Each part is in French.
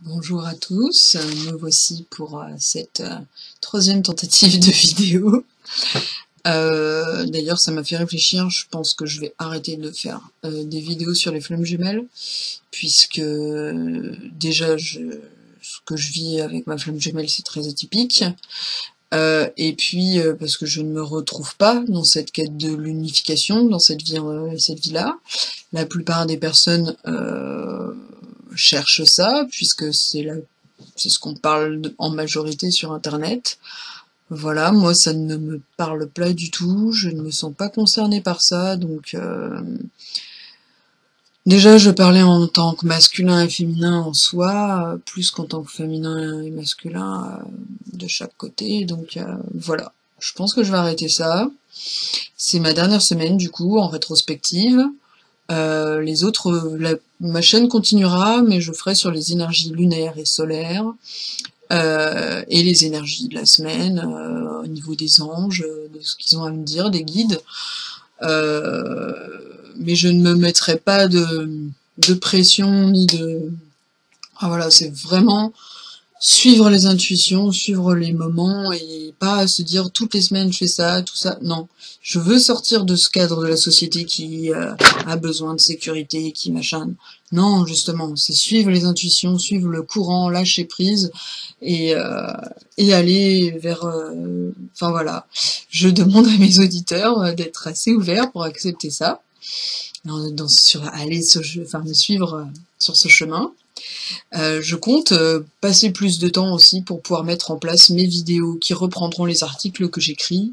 Bonjour à tous, me voici pour cette troisième tentative de vidéo. D'ailleurs ça m'a fait réfléchir, je pense que je vais arrêter de faire des vidéos sur les flammes jumelles, puisque déjà ce que je vis avec ma flamme jumelle c'est très atypique, et puis parce que je ne me retrouve pas dans cette quête de l'unification, dans cette vie-là. La plupart des personnes cherchent ça, puisque c'est ce qu'on parle en majorité sur internet. Voilà, moi ça ne me parle pas du tout, je ne me sens pas concernée par ça, donc déjà je parlais en tant que masculin et féminin en soi, plus qu'en tant que féminin et masculin de chaque côté, donc voilà. Je pense que je vais arrêter ça. C'est ma dernière semaine du coup, en rétrospective. Les autres, ma chaîne continuera, mais je ferai sur les énergies lunaires et solaires, et les énergies de la semaine, au niveau des anges, de ce qu'ils ont à me dire, des guides. Mais je ne me mettrai pas de pression, ni de... Ah voilà, c'est vraiment suivre les intuitions, suivre les moments, et pas se dire toutes les semaines je fais ça, tout ça. Non, je veux sortir de ce cadre de la société qui a besoin de sécurité, qui machin. Non, justement, c'est suivre les intuitions, suivre le courant, lâcher prise, et aller vers... Enfin voilà, je demande à mes auditeurs d'être assez ouverts pour accepter ça, me suivre sur ce chemin. Je compte passer plus de temps aussi pour pouvoir mettre en place mes vidéos qui reprendront les articles que j'écris.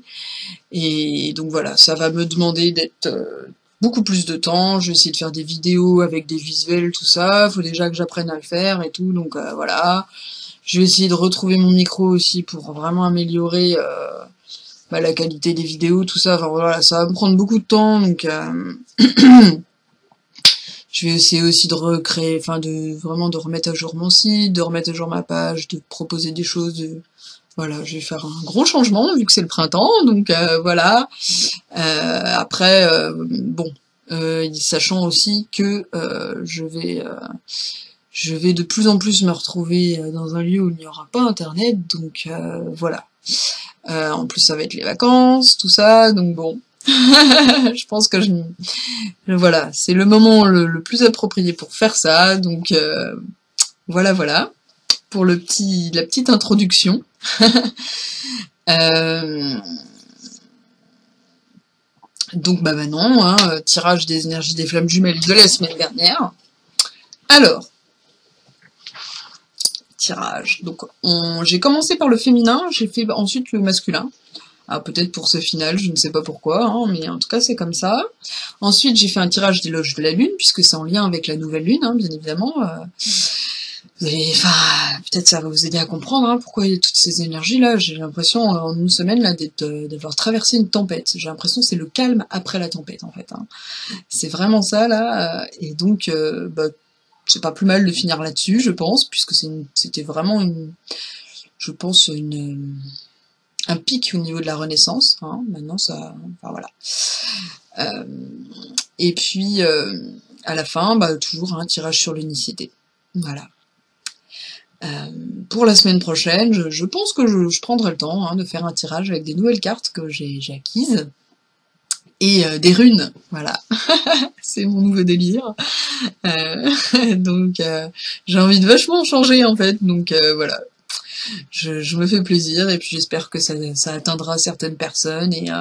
Et donc voilà, ça va me demander d'être beaucoup plus de temps. Je vais essayer de faire des vidéos avec des visuels, tout ça. Faut déjà que j'apprenne à le faire et tout, donc voilà. Je vais essayer de retrouver mon micro aussi pour vraiment améliorer la qualité des vidéos, tout ça. Enfin voilà, ça va me prendre beaucoup de temps, donc... Je vais essayer aussi de recréer, enfin vraiment de remettre à jour mon site, de remettre à jour ma page, de proposer des choses. Voilà, je vais faire un gros changement vu que c'est le printemps, donc voilà. Après, bon, sachant aussi que je vais de plus en plus me retrouver dans un lieu où il n'y aura pas internet, donc voilà. En plus, ça va être les vacances, tout ça, donc bon. Je pense que voilà, c'est le moment le plus approprié pour faire ça, donc voilà, pour la petite introduction. Donc maintenant, tirage des énergies des flammes jumelles de la semaine dernière. Alors, tirage. Donc j'ai commencé par le féminin, j'ai fait ensuite le masculin. Alors peut-être pour ce final, je ne sais pas pourquoi, mais en tout cas c'est comme ça. Ensuite j'ai fait un tirage des loges de la lune, puisque c'est en lien avec la nouvelle lune, bien évidemment. Peut-être ça va vous aider à comprendre pourquoi il y a toutes ces énergies-là. J'ai l'impression en une semaine là d'avoir traversé une tempête. J'ai l'impression que c'est le calme après la tempête en fait. C'est vraiment ça là, et donc c'est pas plus mal de finir là-dessus, je pense, puisque c'était vraiment je pense un pic au niveau de la Renaissance. Maintenant ça, enfin voilà. Et puis à la fin, toujours un tirage sur l'unicité. Voilà. Pour la semaine prochaine, je pense que je prendrai le temps de faire un tirage avec des nouvelles cartes que j'ai acquises et des runes, voilà. C'est mon nouveau délire. Donc j'ai envie de vachement changer en fait, donc voilà. Je me fais plaisir et puis j'espère que ça atteindra certaines personnes, et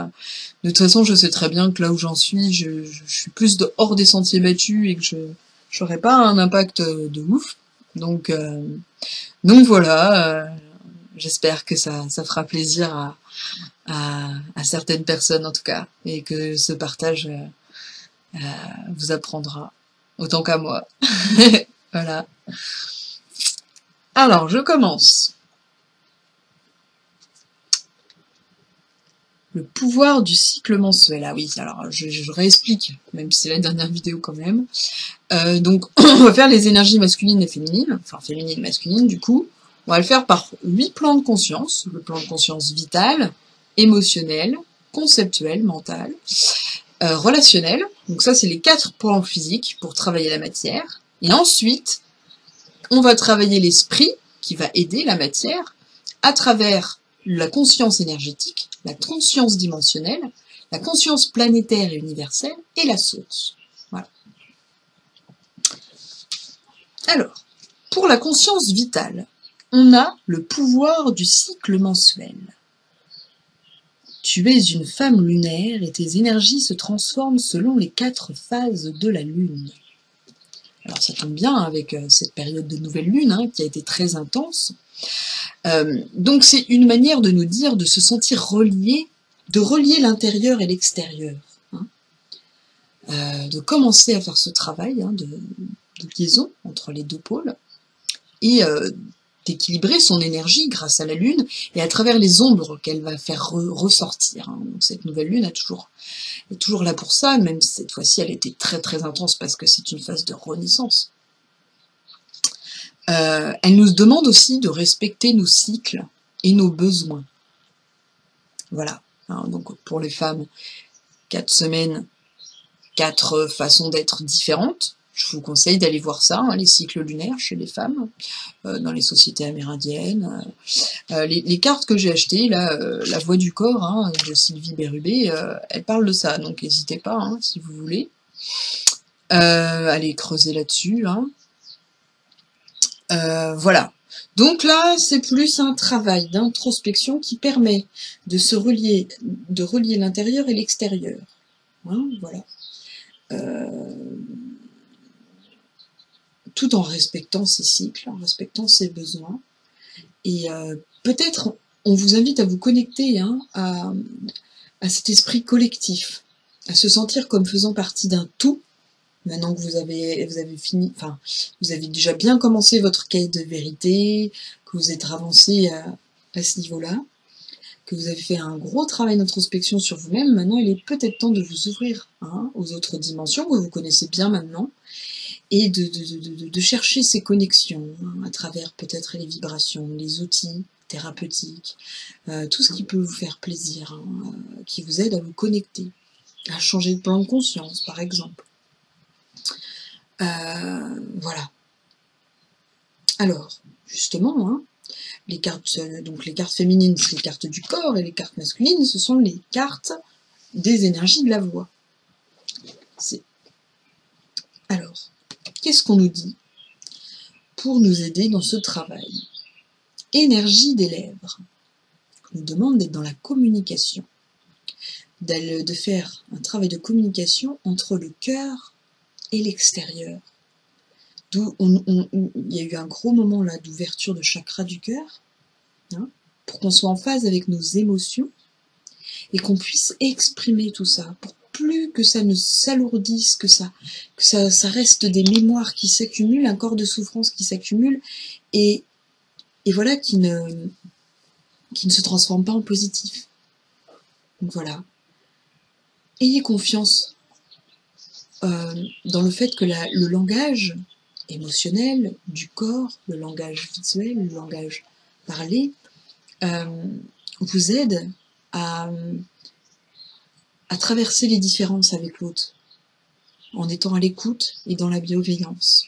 de toute façon je sais très bien que là où j'en suis, je suis plus hors des sentiers battus et que j'aurai pas un impact de ouf, donc voilà, j'espère que ça fera plaisir à certaines personnes en tout cas, et que ce partage vous apprendra autant qu'à moi. Voilà. Alors je commence. Le pouvoir du cycle mensuel. Ah oui, alors je réexplique, même si c'est la dernière vidéo quand même. Donc on va faire les énergies masculines et féminines, enfin féminines et masculines du coup. On va le faire par 8 plans de conscience. Le plan de conscience vital, émotionnel, conceptuel, mental, relationnel. Donc ça c'est les 4 plans physiques pour travailler la matière. Et ensuite, On va travailler l'esprit, qui va aider la matière, à travers la conscience énergétique, la conscience dimensionnelle, la conscience planétaire et universelle, et la source. Voilà. Alors, pour la conscience vitale, on a le pouvoir du cycle mensuel. Tu es une femme lunaire et tes énergies se transforment selon les 4 phases de la lune. Alors ça tombe bien avec cette période de nouvelle lune qui a été très intense. Donc c'est une manière de nous dire de se sentir relié, de relier l'intérieur et l'extérieur. De commencer à faire ce travail de liaison entre les deux pôles et d'équilibrer son énergie grâce à la lune et à travers les ombres qu'elle va faire ressortir. Donc cette nouvelle lune est toujours là pour ça, même si cette fois-ci elle était très très intense parce que c'est une phase de renaissance. Elle nous demande aussi de respecter nos cycles et nos besoins. Voilà. Donc pour les femmes, 4 semaines, 4 façons d'être différentes. Je vous conseille d'aller voir ça, les cycles lunaires chez les femmes, dans les sociétés amérindiennes. Les cartes que j'ai achetées, là, La Voix du Corps, de Sylvie Bérubé, elle parle de ça, donc n'hésitez pas, si vous voulez. Allez creuser là-dessus. Voilà. Donc là, c'est plus un travail d'introspection qui permet de relier l'intérieur et l'extérieur. Voilà. Tout en respectant ses cycles, en respectant ses besoins. Et peut-être, on vous invite à vous connecter à cet esprit collectif, à se sentir comme faisant partie d'un tout. Maintenant que vous avez fini, enfin, vous avez déjà bien commencé votre quête de vérité, que vous êtes avancé à ce niveau-là, que vous avez fait un gros travail d'introspection sur vous-même, maintenant il est peut-être temps de vous ouvrir aux autres dimensions que vous connaissez bien maintenant, et de chercher ces connexions à travers peut-être les vibrations, les outils thérapeutiques, tout ce qui peut vous faire plaisir, qui vous aide à vous connecter, à changer de plan de conscience par exemple. Voilà. Alors, justement, les cartes féminines, c'est les cartes du corps, et les cartes masculines, ce sont les cartes des énergies de la voix. Alors, qu'est-ce qu'on nous dit pour nous aider dans ce travail? Énergie des lèvres. On nous demande d'être dans la communication, de faire un travail de communication entre le cœur et l'extérieur. D'où il y a eu un gros moment là d'ouverture de chakra du cœur, pour qu'on soit en phase avec nos émotions et qu'on puisse exprimer tout ça, pour plus que ça ne s'alourdisse, que ça reste des mémoires qui s'accumulent, un corps de souffrance qui s'accumule et voilà qui ne se transforme pas en positif. Donc voilà. Ayez confiance dans le fait que le langage émotionnel du corps, le langage visuel, le langage parlé, vous aide à traverser les différences avec l'autre, en étant à l'écoute et dans la bienveillance,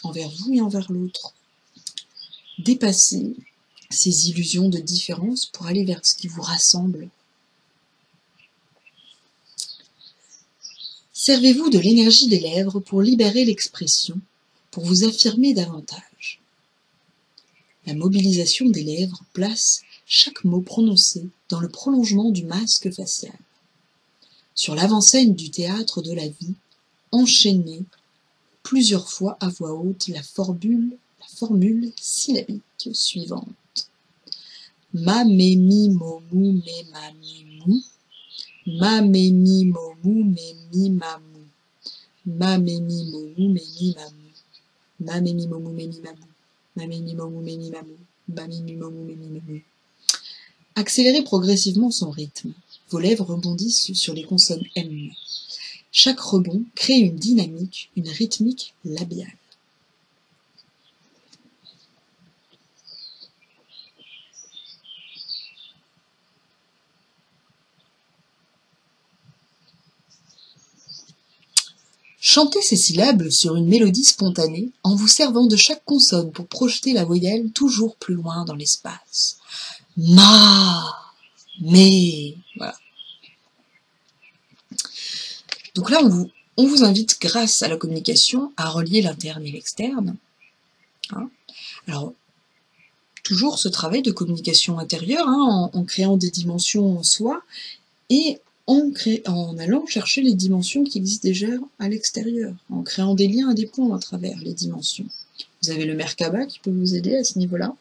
envers vous et envers l'autre. Dépasser ces illusions de différence pour aller vers ce qui vous rassemble. Servez-vous de l'énergie des lèvres pour libérer l'expression, pour vous affirmer davantage. La mobilisation des lèvres place chaque mot prononcé dans le prolongement du masque facial. Sur l'avant-scène du théâtre de la vie, enchaînez plusieurs fois à voix haute la formule syllabique suivante. Ma, mé, mi, mo, mou, mé, ma, mi, mou. Ma, mé, mi, mo, mou, mé, mi, ma, mou. Ma, mé, mi, mo, mou, mé, mi, ma, mou. Ma, mé, mi, mo, mou, mé, mi, ma, mou. Ma, mé, mi, mo, mou, mé, mi, ma, mou. Ma, mé, mi, mo, mou, mé, mi, ma, mou. Accélérez progressivement son rythme. Vos lèvres rebondissent sur les consonnes M. Chaque rebond crée une dynamique, une rythmique labiale. Chantez ces syllabes sur une mélodie spontanée en vous servant de chaque consonne pour projeter la voyelle toujours plus loin dans l'espace. Ma, mais, voilà. Donc là, on vous invite, grâce à la communication, à relier l'interne et l'externe. Hein. Alors, toujours ce travail de communication intérieure, hein, en créant des dimensions en soi, et en allant chercher les dimensions qui existent déjà à l'extérieur, en créant des liens et des ponts à travers les dimensions. Vous avez le Merkaba qui peut vous aider à ce niveau-là.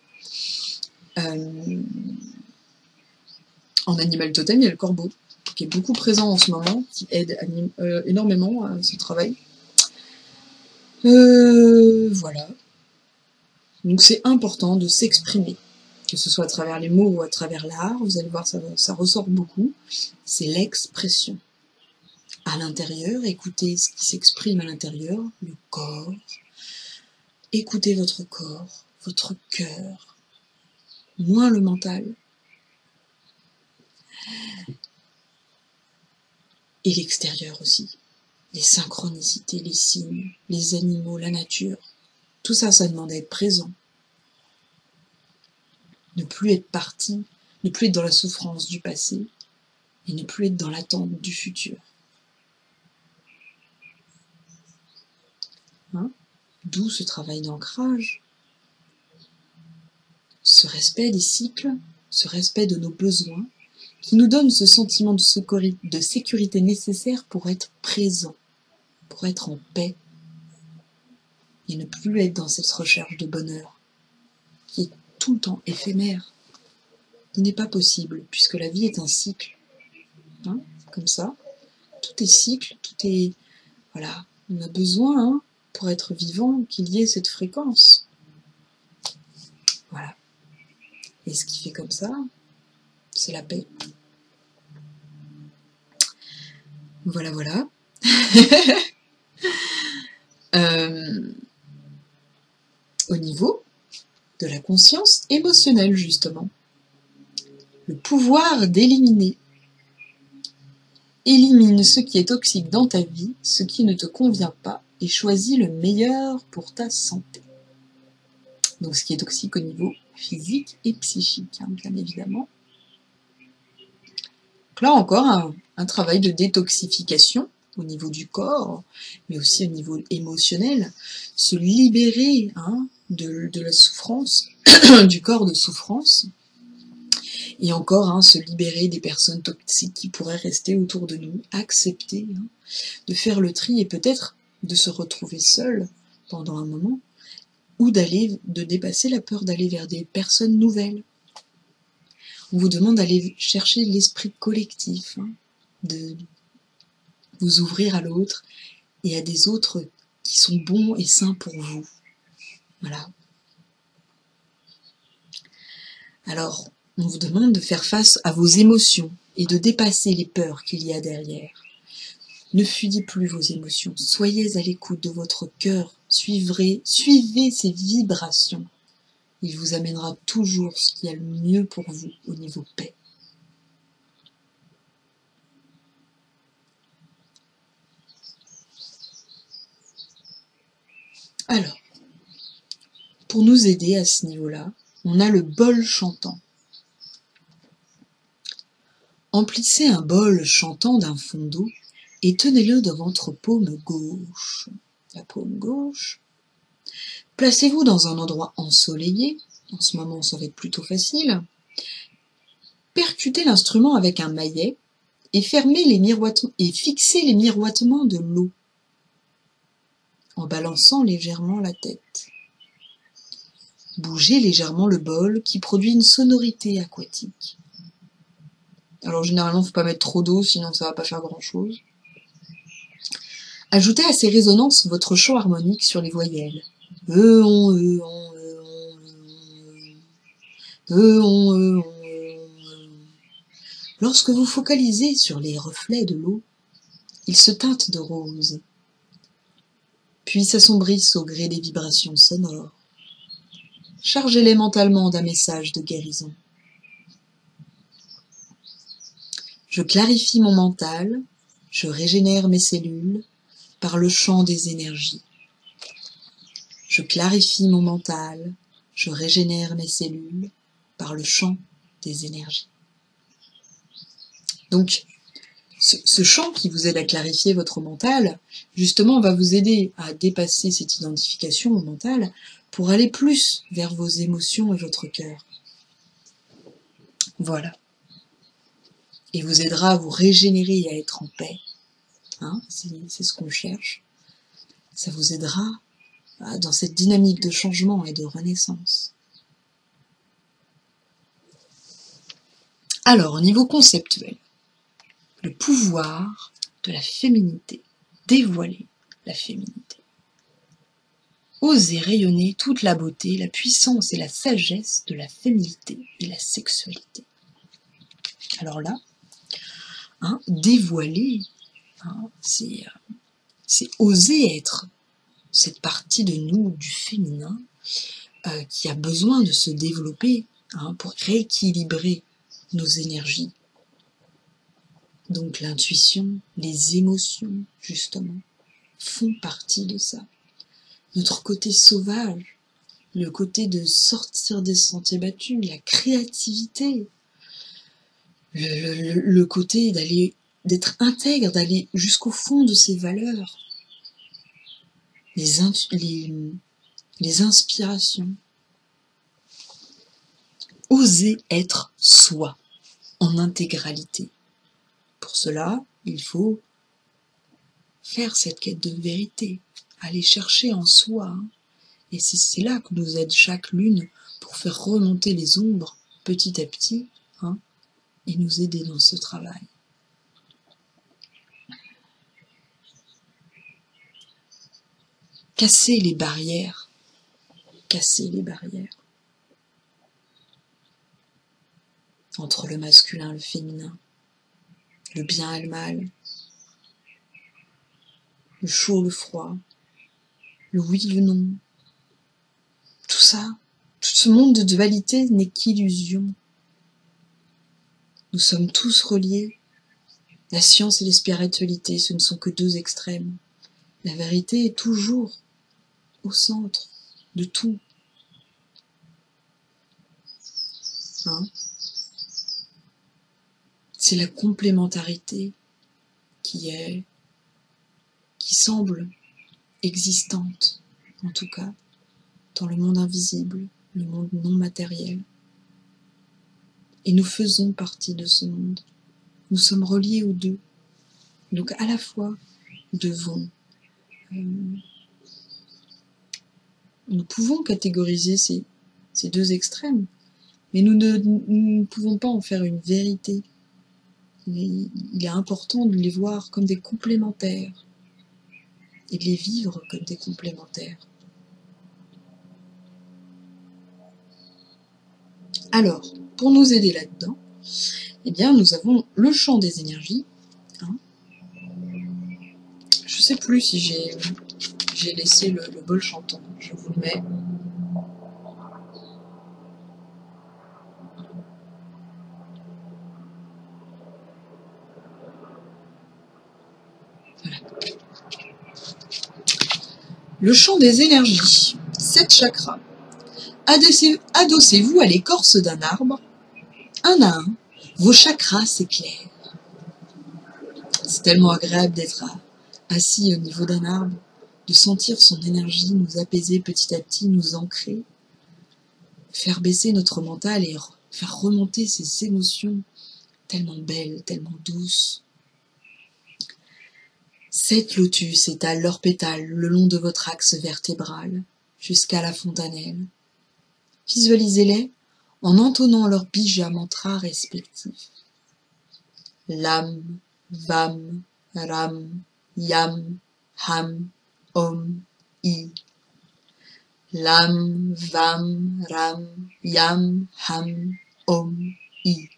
En animal totem, il y a le corbeau, qui est beaucoup présent en ce moment, qui aide énormément à ce travail. Voilà. Donc c'est important de s'exprimer, que ce soit à travers les mots ou à travers l'art. Vous allez voir, ça ressort beaucoup. C'est l'expression. À l'intérieur, écoutez ce qui s'exprime à l'intérieur, le corps. Écoutez votre corps, votre cœur, moins le mental. Et l'extérieur aussi. Les synchronicités, les signes, les animaux, la nature. Tout ça, ça demande à être présent. Ne plus être parti, ne plus être dans la souffrance du passé, et ne plus être dans l'attente du futur. Hein? D'où ce travail d'ancrage, ce respect des cycles, ce respect de nos besoins, qui nous donne ce sentiment de sécurité nécessaire pour être présent, pour être en paix, et ne plus être dans cette recherche de bonheur, qui est tout le temps éphémère. Il n'est pas possible, puisque la vie est un cycle. Hein, comme ça. Tout est cycle, tout est... Voilà, on a besoin, hein, pour être vivant, qu'il y ait cette fréquence. Voilà. Et ce qui fait comme ça, c'est la paix. Voilà, voilà. Au niveau de la conscience émotionnelle, justement. Le pouvoir d'éliminer. Élimine ce qui est toxique dans ta vie, ce qui ne te convient pas, et choisis le meilleur pour ta santé. Donc ce qui est toxique au niveau physique et psychique, hein, bien évidemment. Donc là encore, un travail de détoxification au niveau du corps, mais aussi au niveau émotionnel. Se libérer, hein, de la souffrance, du corps de souffrance. Et encore, hein, se libérer des personnes toxiques qui pourraient rester autour de nous, accepter, hein, de faire le tri et peut-être de se retrouver seul pendant un moment, ou de dépasser la peur d'aller vers des personnes nouvelles. On vous demande d'aller chercher l'esprit collectif, hein, de vous ouvrir à l'autre et à des autres qui sont bons et sains pour vous. Voilà. Alors, on vous demande de faire face à vos émotions et de dépasser les peurs qu'il y a derrière. Ne fuyez plus vos émotions, soyez à l'écoute de votre cœur, suivez ces vibrations. Il vous amènera toujours ce qui est le mieux pour vous au niveau paix. Alors, pour nous aider à ce niveau-là, on a le bol chantant. Emplissez un bol chantant d'un fond d'eau et tenez-le dans votre paume gauche. La paume gauche. Placez-vous dans un endroit ensoleillé. En ce moment, ça va être plutôt facile. Percutez l'instrument avec un maillet et fixez les miroitements de l'eau en balançant légèrement la tête. Bougez légèrement le bol qui produit une sonorité aquatique. Alors généralement, il ne faut pas mettre trop d'eau, sinon ça ne va pas faire grand-chose. Ajoutez à ces résonances votre chant harmonique sur les voyelles. Lorsque vous focalisez sur les reflets de l'eau, ils se teintent de rose, puis s'assombrissent au gré des vibrations sonores. Chargez-les mentalement d'un message de guérison. Je clarifie mon mental, je régénère mes cellules, par le chant des énergies. Je clarifie mon mental, je régénère mes cellules par le chant des énergies. Donc, ce chant qui vous aide à clarifier votre mental, justement, va vous aider à dépasser cette identification au mental pour aller plus vers vos émotions et votre cœur. Voilà. Et vous aidera à vous régénérer et à être en paix. Hein, c'est ce qu'on cherche. Ça vous aidera dans cette dynamique de changement et de renaissance. Alors, au niveau conceptuel, le pouvoir de la féminité, dévoiler la féminité. Oser rayonner toute la beauté, la puissance et la sagesse de la féminité et la sexualité. Alors là, dévoiler, c'est oser être cette partie de nous, du féminin, qui a besoin de se développer pour rééquilibrer nos énergies. Donc l'intuition, les émotions, justement, font partie de ça. Notre côté sauvage, le côté de sortir des sentiers battus, la créativité, le côté d'être intègre, d'aller jusqu'au fond de ses valeurs, les inspirations. Oser être soi, en intégralité. Pour cela, il faut faire cette quête de vérité, aller chercher en soi. Et c'est là que nous aide chaque lune pour faire remonter les ombres petit à petit et nous aider dans ce travail. Casser les barrières. Casser les barrières. Entre le masculin et le féminin. Le bien et le mal. Le chaud, le froid. Le oui, le non. Tout ça, tout ce monde de dualité n'est qu'illusion. Nous sommes tous reliés. La science et la spiritualité, ce ne sont que deux extrêmes. La vérité est toujours au centre de tout. C'est la complémentarité qui semble existante, en tout cas, dans le monde invisible, le monde non matériel. Et nous faisons partie de ce monde. Nous sommes reliés aux deux. Donc à la fois, nous pouvons catégoriser ces deux extrêmes, mais nous ne pouvons pas en faire une vérité. Il est important de les voir comme des complémentaires et de les vivre comme des complémentaires. Alors, pour nous aider là-dedans, eh bien, nous avons le chant des énergies. Je ne sais plus si j'ai laissé le bol chantant. Je vous le mets. Voilà. Le chant des énergies. 7 chakras. Adossez-vous à l'écorce d'un arbre. Un à un, vos chakras s'éclairent. C'est tellement agréable d'être assis au niveau d'un arbre, de sentir son énergie nous apaiser petit à petit, nous ancrer, faire baisser notre mental et faire remonter ces émotions tellement belles, tellement douces. 7 lotus étalent leurs pétales le long de votre axe vertébral jusqu'à la fontanelle. Visualisez-les en entonnant leurs bija mantras respectifs. Lam, Vam, Ram, Yam, Ham, Om, I. Lam, Vam, Ram, Yam, Ham, Om, I.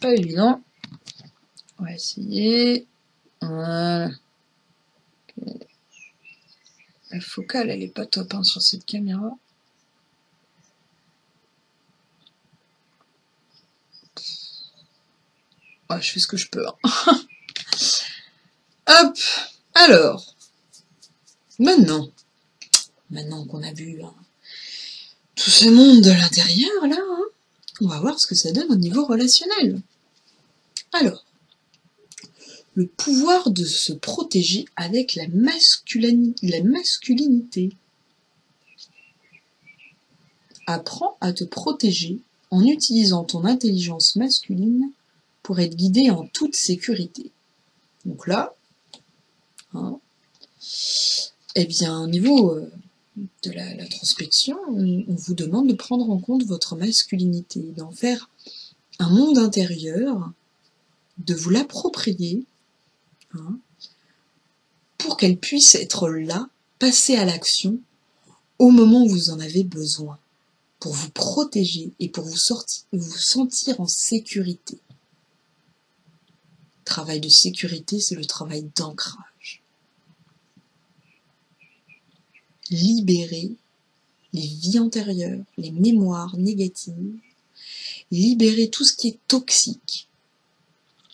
c'est pas évident. On va essayer. Voilà. La focale, elle est pas top hein, sur cette caméra. Ouais, je fais ce que je peux. Hein. Hop. Alors. Maintenant qu'on a vu hein, tout ce monde de l'intérieur, là, hein, on va voir ce que ça donne au niveau relationnel. Alors. Le pouvoir de se protéger avec la masculinité. Apprends à te protéger en utilisant ton intelligence masculine pour être guidé en toute sécurité. Donc là, hein, eh bien, au niveau de l'introspection, on vous demande de prendre en compte votre masculinité, d'en faire un monde intérieur, de vous l'approprier, hein, pour qu'elle puisse être là, passer à l'action au moment où vous en avez besoin, pour vous protéger et pour vous sentir en sécurité. Le travail de sécurité, c'est le travail d'ancrage. Libérer les vies antérieures, les mémoires négatives, libérer tout ce qui est toxique,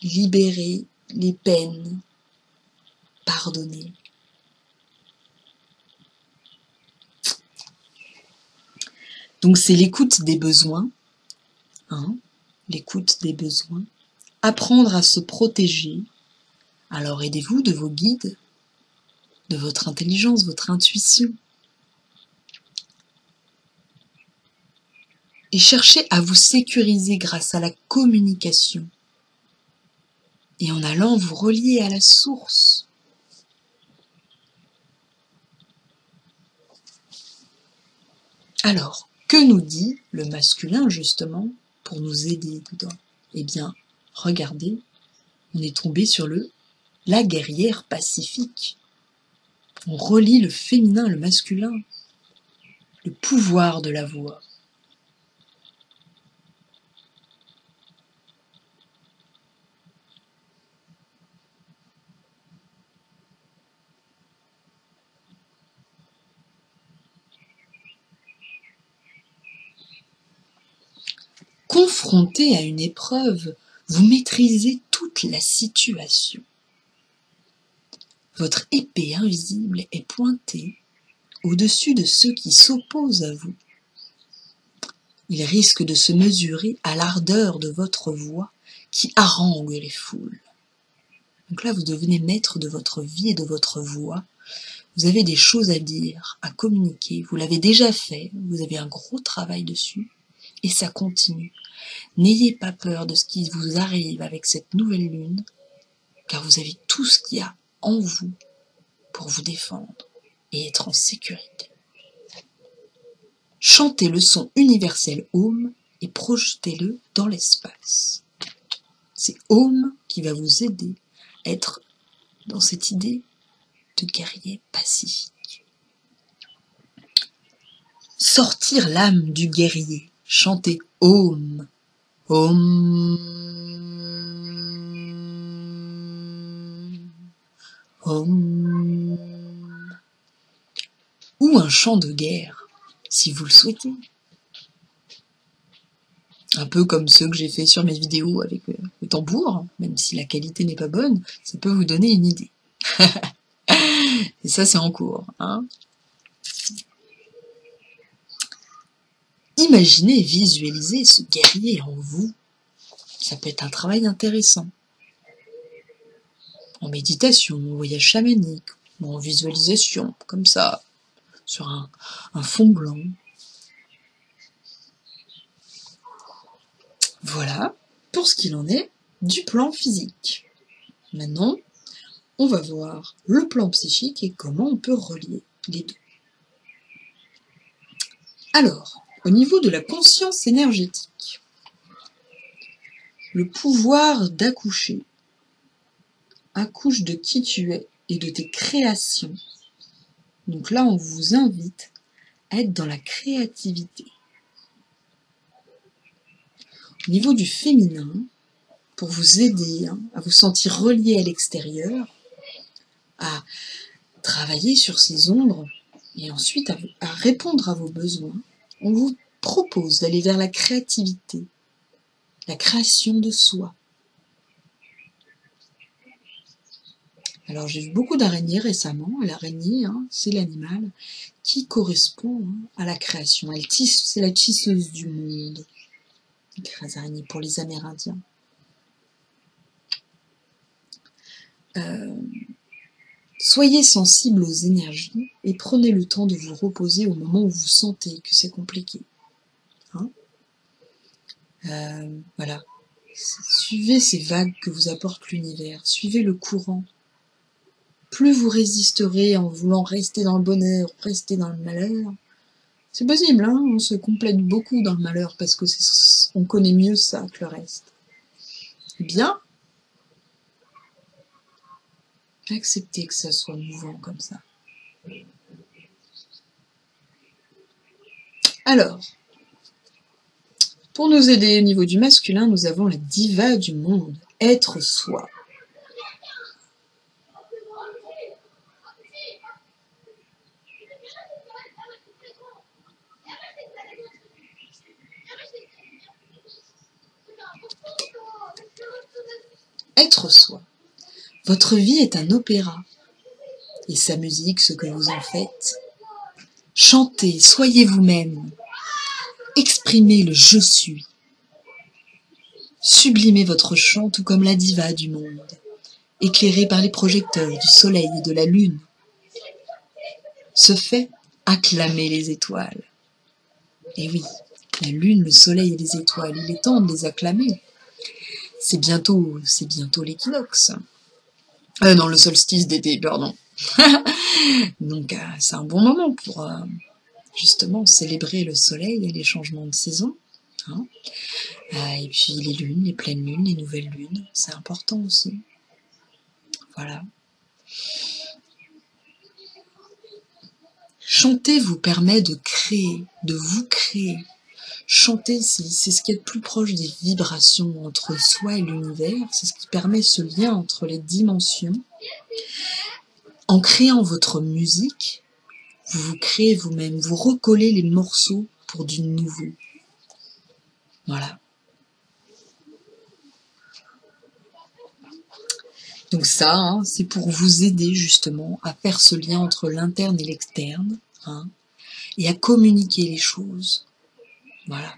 libérer les peines, pardonner. Donc c'est l'écoute des besoins, hein, l'écoute des besoins, apprendre à se protéger. Alors aidez-vous de vos guides, de votre intelligence, votre intuition. Et cherchez à vous sécuriser grâce à la communication. Et en allant vous relier à la source. Alors, que nous dit le masculin justement pour nous aider dedans? Eh bien, regardez, on est tombé sur la guerrière pacifique. On relie le féminin, le masculin, le pouvoir de la voix. Confronté à une épreuve, vous maîtrisez toute la situation. Votre épée invisible est pointée au-dessus de ceux qui s'opposent à vous. Il risque de se mesurer à l'ardeur de votre voix qui harangue les foules. Donc là, vous devenez maître de votre vie et de votre voix. Vous avez des choses à dire, à communiquer. Vous l'avez déjà fait, vous avez un gros travail dessus. Et ça continue. N'ayez pas peur de ce qui vous arrive avec cette nouvelle lune, car vous avez tout ce qu'il y a en vous pour vous défendre et être en sécurité. Chantez le son universel Om et projetez-le dans l'espace. C'est Om qui va vous aider à être dans cette idée de guerrier pacifique. Sortir l'âme du guerrier. Chantez Om. Om. Om. Ou un chant de guerre, si vous le souhaitez. Un peu comme ceux que j'ai fait sur mes vidéos avec le tambour, même si la qualité n'est pas bonne, ça peut vous donner une idée. Et ça, c'est en cours. Hein. Imaginez et visualisez ce guerrier en vous. Ça peut être un travail intéressant. En méditation, en voyage chamanique, ou en visualisation, comme ça, sur un fond blanc. Voilà pour ce qu'il en est du plan physique. Maintenant, on va voir le plan psychique et comment on peut relier les deux. Alors, au niveau de la conscience énergétique, le pouvoir d'accoucher, accouche de qui tu es et de tes créations. Donc là, on vous invite à être dans la créativité. Au niveau du féminin, pour vous aider à vous sentir relié à l'extérieur, à travailler sur ces ombres et ensuite à répondre à vos besoins. On vous propose d'aller vers la créativité, la création de soi. Alors j'ai vu beaucoup d'araignées récemment, et l'araignée, c'est l'animal qui correspond à la création. Elle tisse, c'est la tisseuse du monde. Les araignées pour les Amérindiens. Soyez sensible aux énergies et prenez le temps de vous reposer au moment où vous sentez que c'est compliqué. Voilà. Suivez ces vagues que vous apporte l'univers, suivez le courant. Plus vous résisterez en voulant rester dans le bonheur, rester dans le malheur. C'est possible, on se complète beaucoup dans le malheur parce que on connaît mieux ça que le reste. Eh bien, acceptez que ça soit mouvant comme ça. Alors, pour nous aider au niveau du masculin, nous avons la diva du monde, être soi. Être soi. Votre vie est un opéra. Et sa musique, ce que vous en faites. Chantez, soyez vous-même. Exprimez le « je suis ». Sublimez votre chant tout comme la diva du monde, éclairée par les projecteurs du soleil et de la lune. Ce fait, acclamez les étoiles. Et oui, la lune, le soleil et les étoiles, il est temps de les acclamer. C'est bientôt l'équinoxe. Non, le solstice d'été, pardon. Donc, c'est un bon moment pour justement célébrer le soleil et les changements de saison. Et puis les lunes, les pleines lunes, les nouvelles lunes, c'est important aussi. Voilà. Chanter vous permet de créer, de vous créer. Chanter, c'est ce qui est le plus proche des vibrations entre soi et l'univers. C'est ce qui permet ce lien entre les dimensions. En créant votre musique, vous vous créez vous-même, vous recollez les morceaux pour du nouveau. Voilà. Donc ça, c'est pour vous aider justement à faire ce lien entre l'interne et l'externe, et à communiquer les choses. Voilà.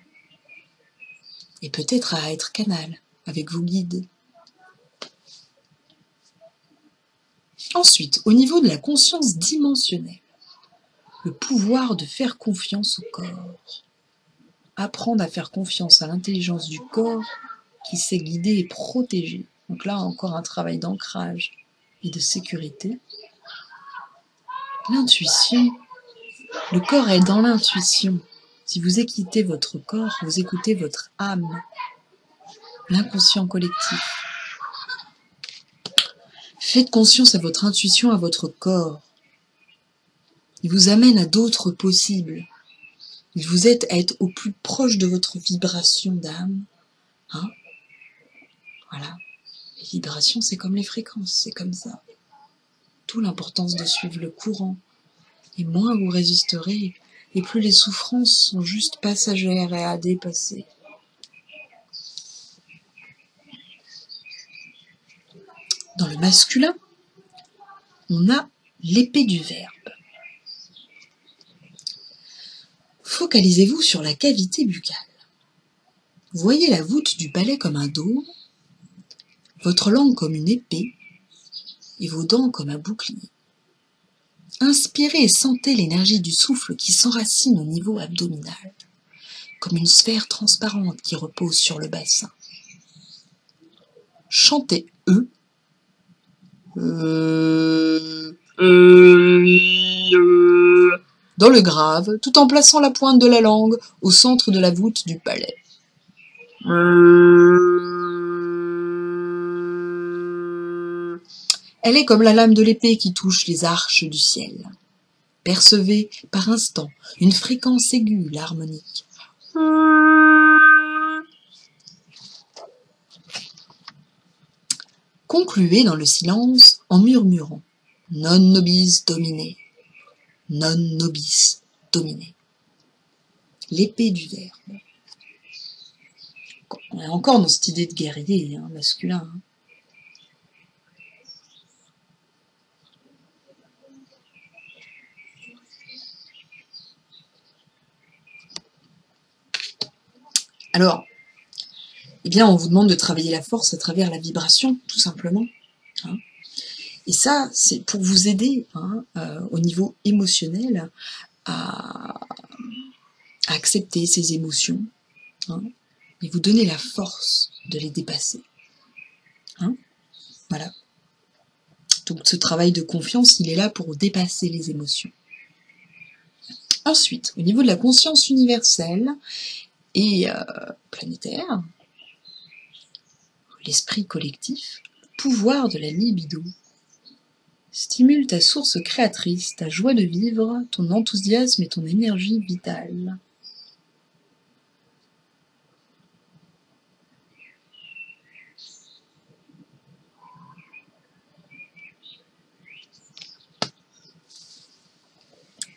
Et peut-être à être canal avec vos guides. Ensuite, au niveau de la conscience dimensionnelle, le pouvoir de faire confiance au corps. Apprendre à faire confiance à l'intelligence du corps qui sait guider et protéger. Donc là, encore un travail d'ancrage et de sécurité. L'intuition. Le corps est dans l'intuition. Si vous écoutez votre corps, vous écoutez votre âme. L'inconscient collectif. Faites conscience à votre intuition, à votre corps. Il vous amène à d'autres possibles. Il vous aide à être au plus proche de votre vibration d'âme. Voilà. Les vibrations, c'est comme les fréquences, c'est comme ça. D'où l'importance de suivre le courant. Et moins vous résisterez, et plus les souffrances sont juste passagères et à dépasser. Dans le masculin, on a l'épée du verbe. Focalisez-vous sur la cavité buccale. Voyez la voûte du palais comme un dôme, votre langue comme une épée et vos dents comme un bouclier. Inspirez et sentez l'énergie du souffle qui s'enracine au niveau abdominal, comme une sphère transparente qui repose sur le bassin. Chantez E. Dans le grave, tout en plaçant la pointe de la langue au centre de la voûte du palais. Elle est comme la lame de l'épée qui touche les arches du ciel. Percevez par instant une fréquence aiguë, l'harmonique. Concluez dans le silence en murmurant « Non nobis domine, non nobis domine ». L'épée du Verbe. On est encore dans cette idée de guerrier masculin. Alors, eh bien, on vous demande de travailler la force à travers la vibration, tout simplement. Et ça, c'est pour vous aider au niveau émotionnel à accepter ces émotions et vous donner la force de les dépasser. Voilà. Donc ce travail de confiance, il est là pour dépasser les émotions. Ensuite, au niveau de la conscience universelle et planétaire, l'esprit collectif, le pouvoir de la libido stimule ta source créatrice, ta joie de vivre, ton enthousiasme et ton énergie vitale.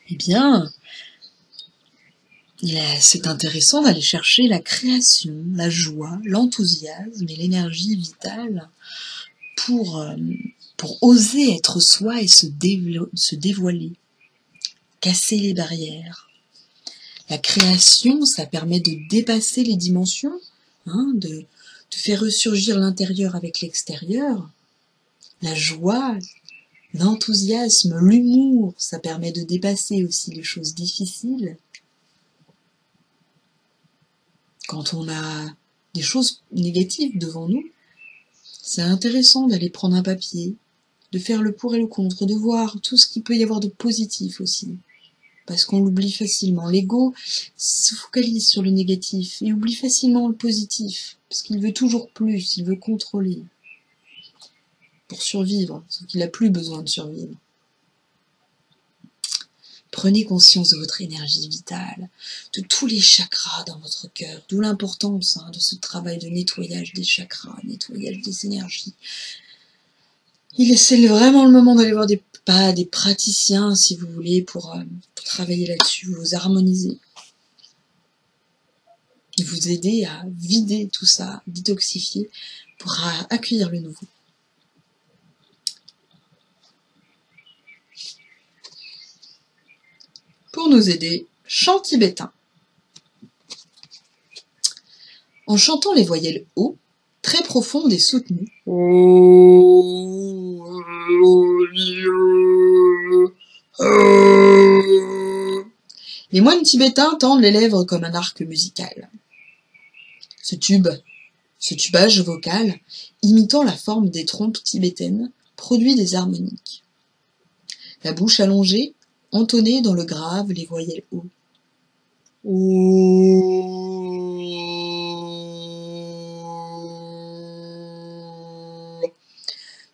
Eh bien, c'est intéressant d'aller chercher la création, la joie, l'enthousiasme et l'énergie vitale pour oser être soi et se dévoiler, casser les barrières. La création, ça permet de dépasser les dimensions, de faire ressurgir l'intérieur avec l'extérieur. La joie, l'enthousiasme, l'humour, ça permet de dépasser aussi les choses difficiles. Quand on a des choses négatives devant nous, c'est intéressant d'aller prendre un papier, de faire le pour et le contre, de voir tout ce qu'il peut y avoir de positif aussi. Parce qu'on l'oublie facilement. L'ego se focalise sur le négatif et oublie facilement le positif, parce qu'il veut toujours plus, il veut contrôler. Pour survivre, sauf qu'il n'a plus besoin de survivre. Prenez conscience de votre énergie vitale, de tous les chakras dans votre cœur, d'où l'importance de ce travail de nettoyage des chakras, nettoyage des énergies. C'est vraiment le moment d'aller voir des praticiens, si vous voulez, pour travailler là-dessus, vous harmoniser. Et vous aider à vider tout ça, détoxifier, pour accueillir le nouveau. Pour nous aider, chant tibétain. En chantant les voyelles O, très profondes et soutenues, les moines tibétains tendent les lèvres comme un arc musical. Ce tubage vocal, imitant la forme des trompes tibétaines, produit des harmoniques. La bouche allongée, entonnée dans le grave les voyelles O.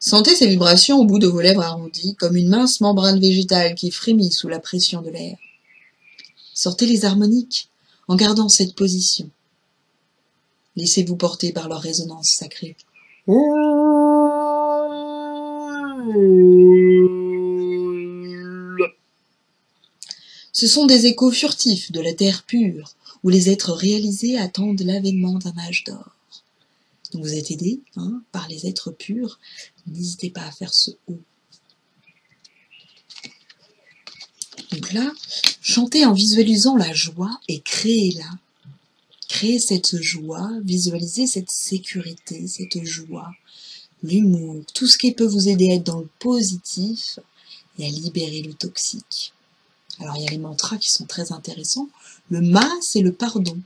Sentez ces vibrations au bout de vos lèvres arrondies, comme une mince membrane végétale qui frémit sous la pression de l'air. Sortez les harmoniques en gardant cette position. Laissez-vous porter par leur résonance sacrée. Ce sont des échos furtifs de la terre pure, où les êtres réalisés attendent l'avènement d'un âge d'or. Donc vous êtes aidés par les êtres purs, n'hésitez pas à faire ce haut. Donc là, chantez en visualisant la joie et créez-la. Créez cette joie, visualisez cette sécurité, cette joie, l'humour, tout ce qui peut vous aider à être dans le positif et à libérer le toxique. Alors il y a les mantras qui sont très intéressants. Le Ma, c'est le pardon.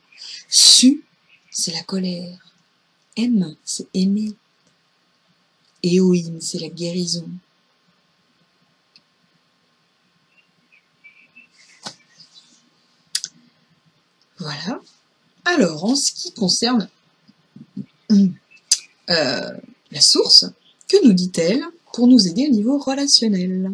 Su, c'est la colère. M, c'est aimer. Eohim, c'est la guérison. Voilà. Alors, en ce qui concerne la source, que nous dit-elle pour nous aider au niveau relationnel?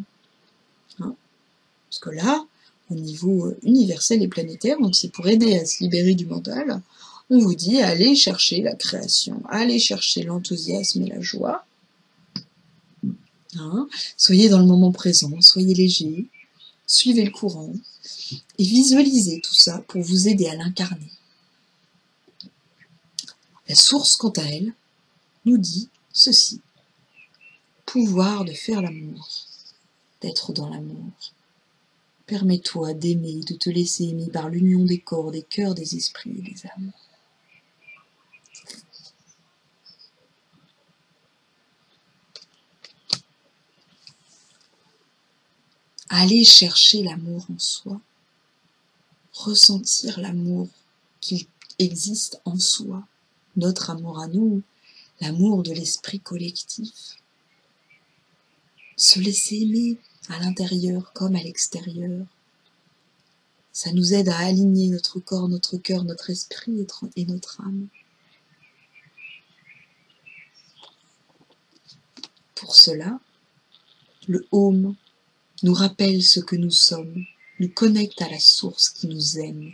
Parce que là, au niveau universel et planétaire, donc c'est pour aider à se libérer du mental, on vous dit allez chercher la création, allez chercher l'enthousiasme et la joie. Hein. Soyez dans le moment présent, soyez léger, suivez le courant et visualisez tout ça pour vous aider à l'incarner. La source, quant à elle, nous dit ceci. Pouvoir de faire l'amour, d'être dans l'amour. Permets-toi d'aimer, de te laisser aimer par l'union des corps, des cœurs, des esprits et des âmes. Allez chercher l'amour en soi, ressentir l'amour qu'il existe en soi, notre amour à nous, l'amour de l'esprit collectif. Se laisser aimer à l'intérieur comme à l'extérieur. Ça nous aide à aligner notre corps, notre cœur, notre esprit et notre âme. Pour cela, le Om nous rappelle ce que nous sommes, nous connecte à la source qui nous aime.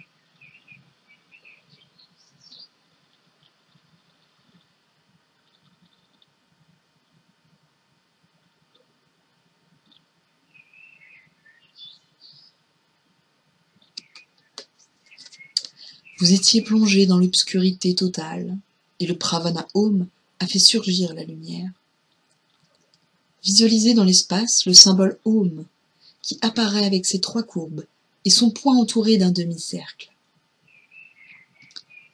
Vous étiez plongé dans l'obscurité totale, et le Pravana Om a fait surgir la lumière. Visualisez dans l'espace le symbole Om, qui apparaît avec ses 3 courbes et son point entouré d'un demi-cercle.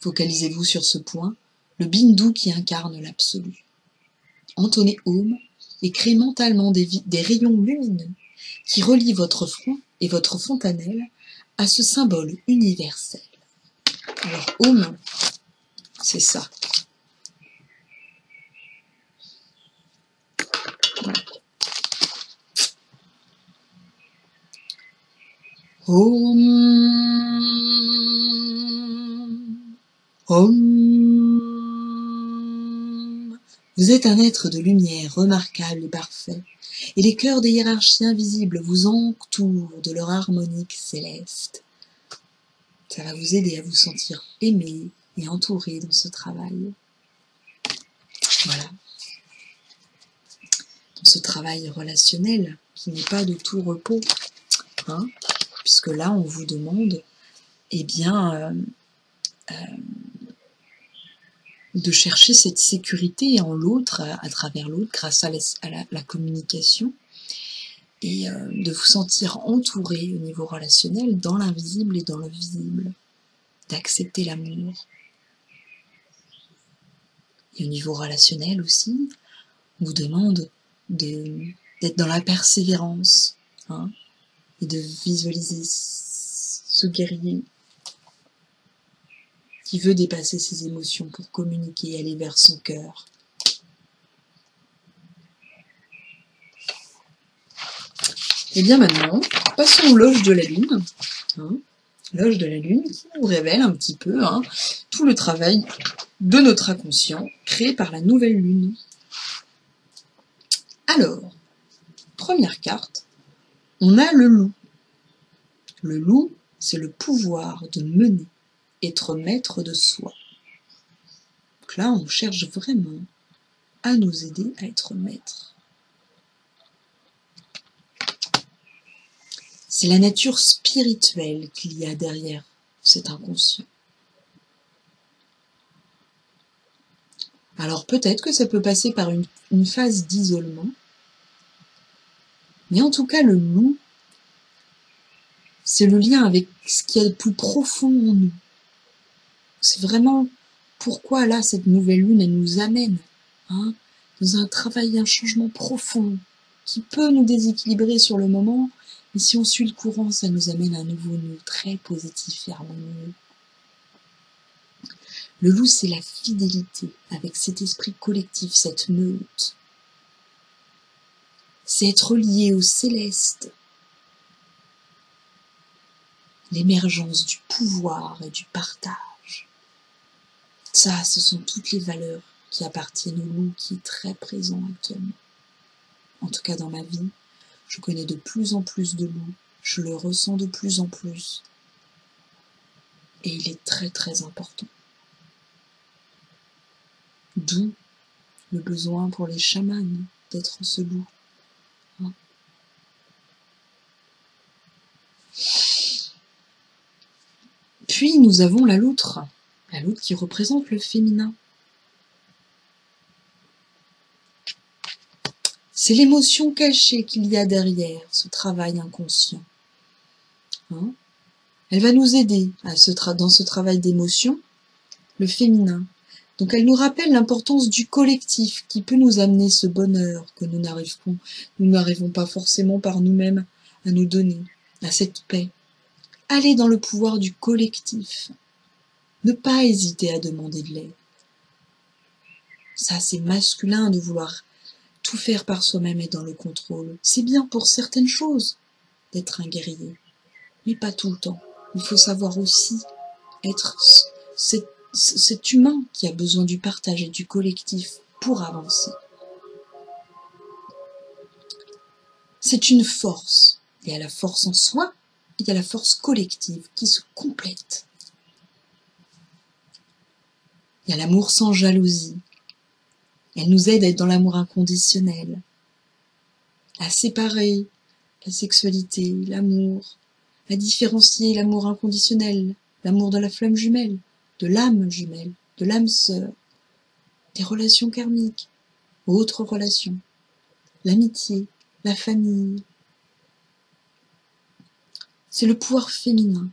Focalisez-vous sur ce point, le Bindu qui incarne l'absolu. Entonnez Om et créez mentalement des rayons lumineux qui relient votre front et votre fontanelle à ce symbole universel. Alors Om, c'est ça. Voilà. Om. Om. Vous êtes un être de lumière remarquable et parfait, et les cœurs des hiérarchies invisibles vous entourent de leur harmonique céleste. Ça va vous aider à vous sentir aimé et entouré dans ce travail. Voilà. Dans ce travail relationnel qui n'est pas de tout repos, hein, puisque là on vous demande, eh bien, de chercher cette sécurité en l'autre, à travers l'autre, grâce à la communication, et de vous sentir entouré au niveau relationnel, dans l'invisible et dans le visible, d'accepter l'amour. Et au niveau relationnel aussi, on vous demande d'être dans la persévérance, hein, et de visualiser ce guerrier qui veut dépasser ses émotions pour communiquer et aller vers son cœur. Et bien maintenant, passons aux loges de la Lune. Hein, loge de la Lune qui nous révèle un petit peu, hein, tout le travail de notre inconscient créé par la nouvelle Lune. Alors, première carte, on a le loup. Le loup, c'est le pouvoir de mener, être maître de soi. Donc là, on cherche vraiment à nous aider à être maître. C'est la nature spirituelle qu'il y a derrière cet inconscient. Alors peut-être que ça peut passer par une phase d'isolement, mais en tout cas le loup, c'est le lien avec ce qu'il y a de plus profond en nous. C'est vraiment pourquoi là cette nouvelle lune elle nous amène, hein, dans un travail, un changement profond qui peut nous déséquilibrer sur le moment, mais si on suit le courant, ça nous amène à un nouveau nous très positif et harmonieux. Le loup, c'est la fidélité avec cet esprit collectif, cette meute. C'est être lié au céleste. L'émergence du pouvoir et du partage. Ça, ce sont toutes les valeurs qui appartiennent au loup, qui est très présent actuellement. En tout cas, dans ma vie, je connais de plus en plus de loups. Je le ressens de plus en plus. Et il est très très important. D'où le besoin pour les chamans d'être ce loup, Puis nous avons la loutre qui représente le féminin. C'est l'émotion cachée qu'il y a derrière ce travail inconscient. Hein? Elle va nous aider dans ce travail d'émotion, le féminin. Donc elle nous rappelle l'importance du collectif qui peut nous amener ce bonheur que nous n'arrivons pas forcément par nous-mêmes à nous donner, à cette paix. Aller dans le pouvoir du collectif. Ne pas hésiter à demander de l'aide. Ça, c'est masculin de vouloir tout faire par soi-même et dans le contrôle. C'est bien pour certaines choses d'être un guerrier, mais pas tout le temps. Il faut savoir aussi être cet humain qui a besoin du partage et du collectif pour avancer. C'est une force. Il y a la force en soi, il y a la force collective qui se complète. Il y a l'amour sans jalousie. Elle nous aide à être dans l'amour inconditionnel, à séparer la sexualité, l'amour, à différencier l'amour inconditionnel, l'amour de la flamme jumelle, de l'âme jumelle, de l'âme sœur, des relations karmiques, autres relations, l'amitié, la famille. C'est le pouvoir féminin,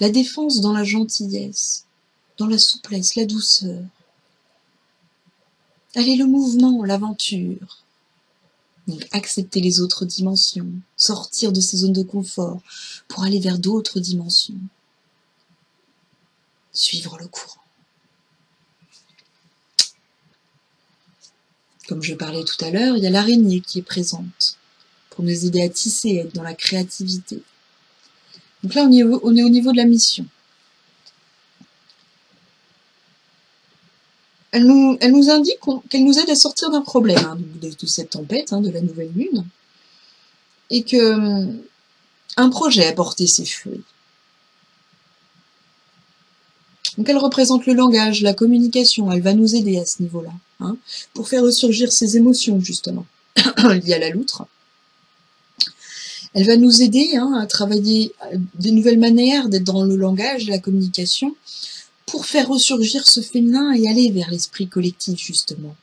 la défense dans la gentillesse, dans la souplesse, la douceur. Allez, le mouvement, l'aventure. Donc, accepter les autres dimensions, sortir de ces zones de confort pour aller vers d'autres dimensions. Suivre le courant. Comme je parlais tout à l'heure, il y a l'araignée qui est présente pour nous aider à tisser, être dans la créativité. Donc là, on est au niveau de la mission. Elle nous indique qu'elle nous aide à sortir d'un problème, de cette tempête, de la nouvelle lune, et que un projet a porté ses fruits. Donc elle représente le langage, la communication, elle va nous aider à ce niveau-là, pour faire ressurgir ses émotions, justement, liées à la loutre. Elle va nous aider à travailler de nouvelles manières d'être dans le langage, la communication, pour faire ressurgir ce féminin et aller vers l'esprit collectif, justement.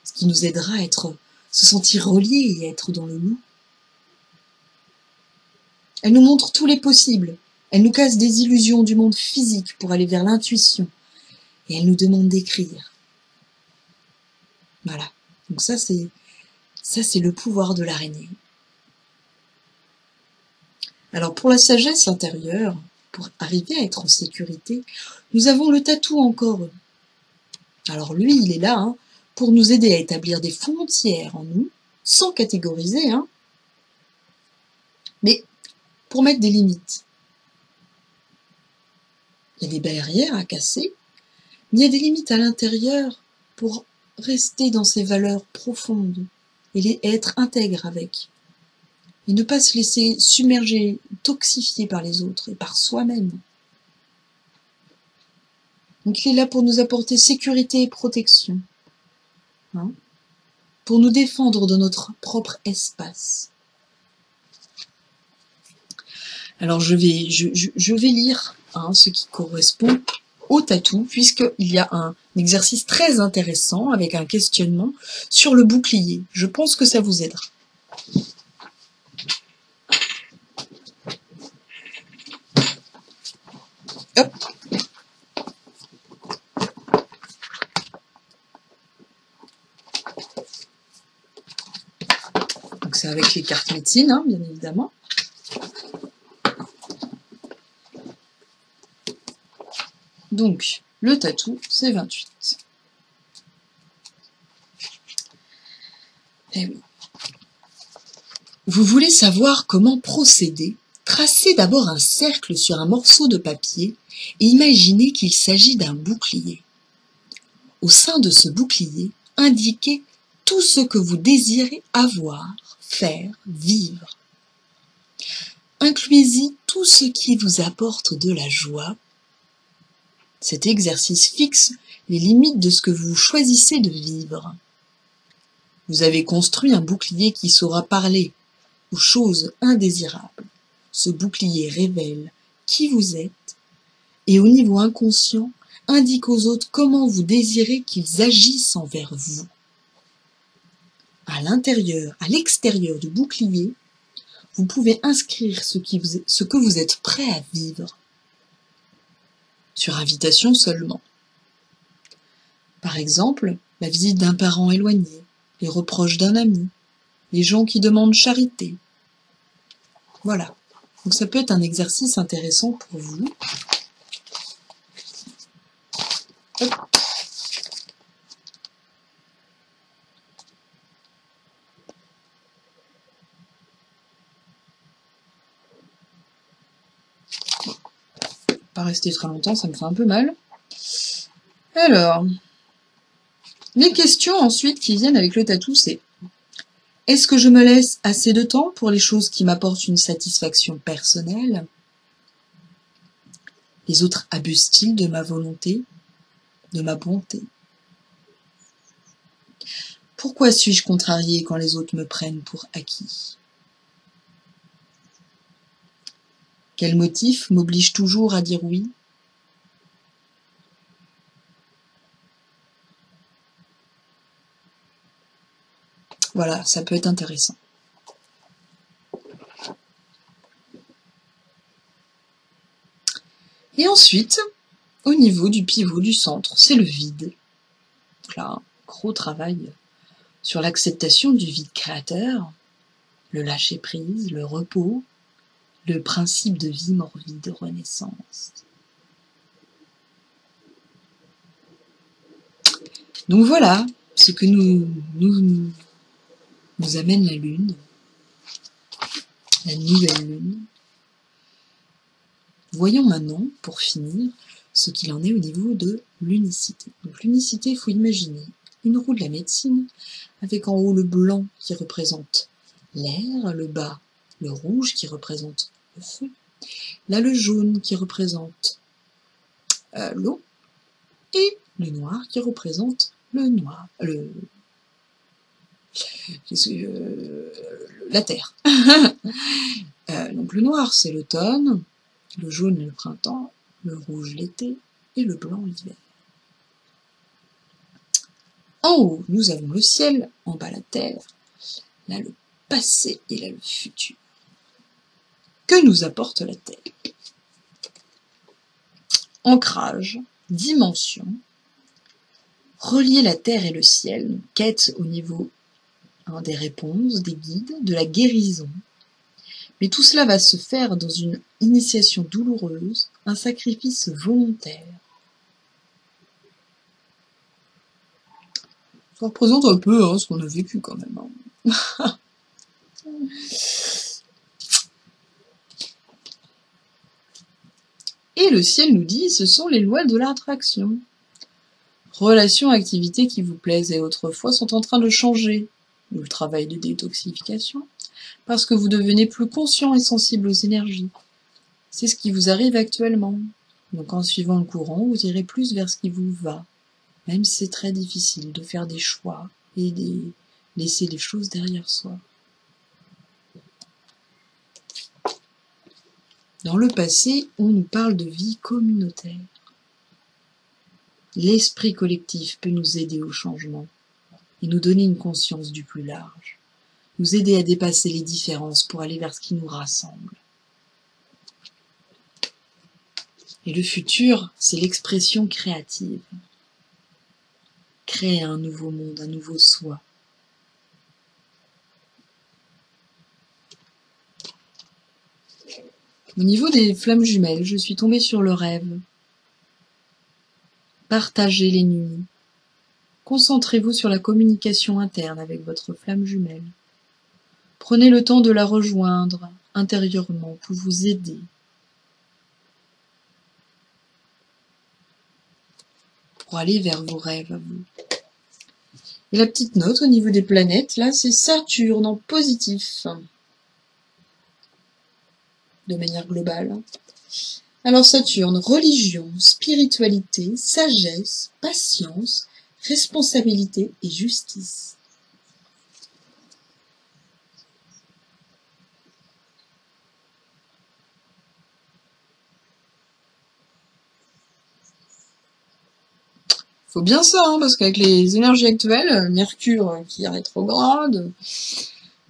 Ce qui nous aidera à se sentir reliés et à être dans le nous. Elle nous montre tous les possibles. Elle nous casse des illusions du monde physique pour aller vers l'intuition. Et elle nous demande d'écrire. Voilà. Donc ça, c'est le pouvoir de l'araignée. Alors, pour la sagesse intérieure, pour arriver à être en sécurité, nous avons le tatou encore. Alors lui, il est là pour nous aider à établir des frontières en nous, sans catégoriser, mais pour mettre des limites. Il y a des barrières à casser, mais il y a des limites à l'intérieur pour rester dans ses valeurs profondes et être intègre avec. Et ne pas se laisser submerger, toxifier par les autres et par soi-même. Donc il est là pour nous apporter sécurité et protection, pour nous défendre dans notre propre espace. Alors je vais lire ce qui correspond au tatou, puisqu'il y a un exercice très intéressant avec un questionnement sur le bouclier. Je pense que ça vous aidera. Hop. Donc c'est avec les cartes médecine, bien évidemment. Donc, le tatou, c'est 28. Eh oui. Vous voulez savoir comment procéder? Tracez d'abord un cercle sur un morceau de papier et imaginez qu'il s'agit d'un bouclier. Au sein de ce bouclier, indiquez tout ce que vous désirez avoir, faire, vivre. Incluez-y tout ce qui vous apporte de la joie. Cet exercice fixe les limites de ce que vous choisissez de vivre. Vous avez construit un bouclier qui saura parler aux choses indésirables. Ce bouclier révèle qui vous êtes et au niveau inconscient, indique aux autres comment vous désirez qu'ils agissent envers vous. À l'intérieur, à l'extérieur du bouclier, vous pouvez inscrire ce que vous êtes prêt à vivre, sur invitation seulement. Par exemple, la visite d'un parent éloigné, les reproches d'un ami, les gens qui demandent charité. Voilà. Donc ça peut être un exercice intéressant pour vous. Hop. Pas rester très longtemps, ça me fait un peu mal. Alors, les questions ensuite qui viennent avec le tatou, c'est: est-ce que je me laisse assez de temps pour les choses qui m'apportent une satisfaction personnelle? Les autres abusent-ils de ma volonté, de ma bonté? Pourquoi suis-je contrarié quand les autres me prennent pour acquis? Quel motif m'oblige toujours à dire oui? Voilà, ça peut être intéressant. Et ensuite, au niveau du pivot du centre, c'est le vide. Donc là, gros travail sur l'acceptation du vide créateur, le lâcher-prise, le repos, le principe de vie, mort, vie, de renaissance. Donc voilà ce que nous amène la Lune, la nouvelle Lune. Voyons maintenant, pour finir, ce qu'il en est au niveau de l'unicité. Donc l'unicité, il faut imaginer une roue de la médecine, avec en haut le blanc qui représente l'air, le bas le rouge qui représente le feu, là le jaune qui représente l'eau, et le noir qui représente la terre. Donc le noir c'est l'automne, le jaune le printemps, le rouge l'été et le blanc l'hiver. En haut, nous avons le ciel, en bas la terre, là le passé et là le futur. Que nous apporte la terre? Ancrage, dimension, relier la terre et le ciel, quête au niveau des réponses, des guides, de la guérison. Mais tout cela va se faire dans une initiation douloureuse, un sacrifice volontaire. Ça représente un peu ce qu'on a vécu quand même. Et le ciel nous dit, ce sont les lois de l'attraction. Relations, activités qui vous plaisent et autrefois sont en train de changer. Le travail de détoxification, parce que vous devenez plus conscient et sensible aux énergies. C'est ce qui vous arrive actuellement. Donc en suivant le courant, vous irez plus vers ce qui vous va. Même si c'est très difficile de faire des choix et de laisser les choses derrière soi. Dans le passé, on nous parle de vie communautaire. L'esprit collectif peut nous aider au changement et nous donner une conscience du plus large, nous aider à dépasser les différences pour aller vers ce qui nous rassemble. Et le futur, c'est l'expression créative. Créer un nouveau monde, un nouveau soi. Au niveau des flammes jumelles, je suis tombée sur le rêve. Partagez les nuits. Concentrez-vous sur la communication interne avec votre flamme jumelle. Prenez le temps de la rejoindre intérieurement pour vous aider. Pour aller vers vos rêves à vous. Et la petite note au niveau des planètes, là, c'est Saturne en positif. De manière globale. Alors Saturne, religion, spiritualité, sagesse, patience, responsabilité et justice. faut bien ça, hein, parce qu'avec les énergies actuelles, Mercure qui est rétrograde,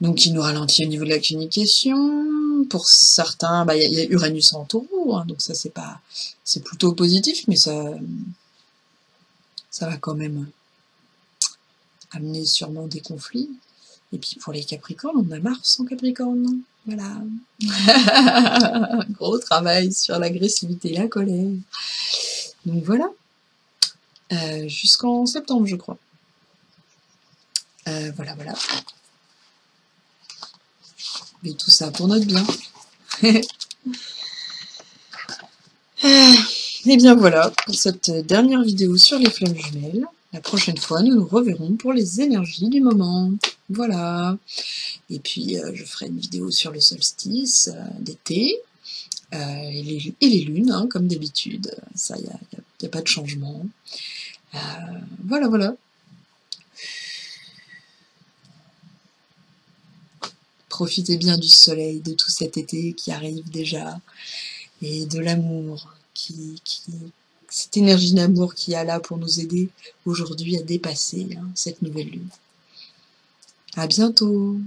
donc qui nous ralentit au niveau de la communication. Pour certains, bah, y a Uranus en Taureau, hein, donc ça c'est plutôt positif, mais ça va quand même amener sûrement des conflits. Et puis pour les Capricornes, on a Mars en Capricorne, voilà. Gros travail sur l'agressivité et la colère. Donc voilà, jusqu'en septembre, je crois. Voilà. Mais tout ça pour notre bien. Et bien voilà, pour cette dernière vidéo sur les flammes jumelles. La prochaine fois, nous nous reverrons pour les énergies du moment. Voilà. Et puis, je ferai une vidéo sur le solstice d'été. Et les lunes, hein, comme d'habitude. Ça, il n'y a pas de changement. Voilà. Profitez bien du soleil, de tout cet été qui arrive déjà, et de l'amour, cette énergie d'amour qui est là pour nous aider aujourd'hui à dépasser cette nouvelle lune. À bientôt!